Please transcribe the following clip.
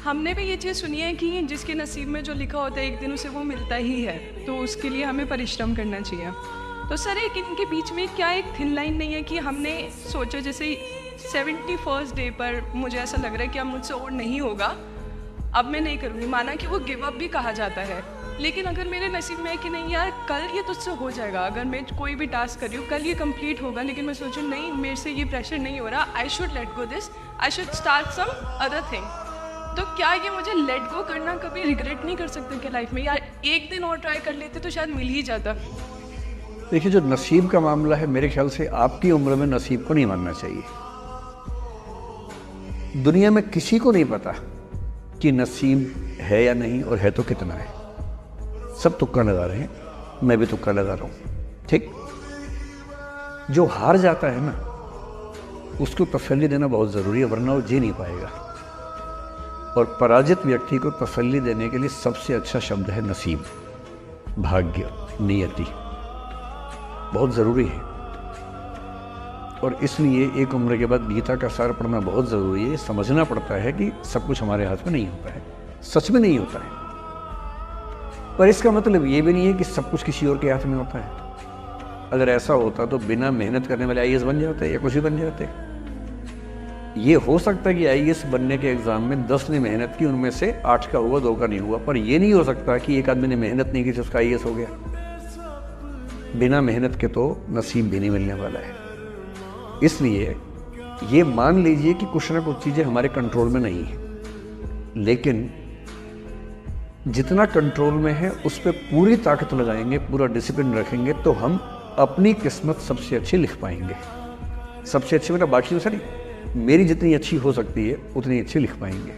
हमने भी ये चीज़ सुनी है कि जिसके नसीब में जो लिखा होता है एक दिन उसे वो मिलता ही है, तो उसके लिए हमें परिश्रम करना चाहिए। तो सर एक इनके बीच में क्या एक थिन लाइन नहीं है कि हमने सोचा जैसे 71st डे पर मुझे ऐसा लग रहा है कि अब मुझसे और नहीं होगा, अब मैं नहीं करूँगी। माना कि वो गिव अप भी कहा जाता है, लेकिन अगर मेरे नसीब में है कि नहीं यार कल ये तुझसे हो जाएगा, अगर मैं कोई भी टास्क कर रही हूँ कल ये कंप्लीट होगा, लेकिन मैं सोचूँ नहीं मेरे से ये प्रेशर नहीं हो रहा, I should let go this, I should start some other thing. तो क्या ये मुझे लेट गो करना कभी रिग्रेट नहीं कर सकते कि लाइफ में यार एक दिन और ट्राई कर लेते तो शायद मिल ही जाता? देखिए, जो नसीब का मामला है मेरे ख्याल से आपकी उम्र में नसीब को नहीं मानना चाहिए। दुनिया में किसी को नहीं पता कि नसीब है या नहीं, और है तो कितना है। सब तुक्का लगा रहे हैं, मैं भी तुक्का लगा रहा हूँ। ठीक, जो हार जाता है ना उसको तसल्ली देना बहुत ज़रूरी है, वरना वो जी नहीं पाएगा। और पराजित व्यक्ति को तसल्ली देने के लिए सबसे अच्छा शब्द है नसीब, भाग्य, नियति। बहुत ज़रूरी है। और इसलिए एक उम्र के बाद गीता का सार पढ़ना बहुत ज़रूरी है। समझना पड़ता है कि सब कुछ हमारे हाथ में नहीं होता है, सच में नहीं होता है। पर इसका मतलब ये भी नहीं है कि सब कुछ किसी और के हाथ में होता है। अगर ऐसा होता तो बिना मेहनत करने वाले आईएएस बन जाते या कुछ भी बन जाते। ये हो सकता है कि आईएएस बनने के एग्ज़ाम में 10 ने मेहनत की, उनमें से 8 का हुआ, 2 का नहीं हुआ। पर यह नहीं हो सकता कि एक आदमी ने मेहनत नहीं की तो उसका आईएएस हो गया। बिना मेहनत के तो नसीब भी नहीं मिलने वाला है। इसलिए ये मान लीजिए कि कुछ ना कुछ चीज़ें हमारे कंट्रोल में नहीं है, लेकिन जितना कंट्रोल में है उस पर पूरी ताकत लगाएंगे, पूरा डिसिप्लिन रखेंगे, तो हम अपनी किस्मत सबसे अच्छी लिख पाएंगे। सबसे अच्छी मतलब बाकी तो सर, मेरी जितनी अच्छी हो सकती है उतनी अच्छी लिख पाएंगे।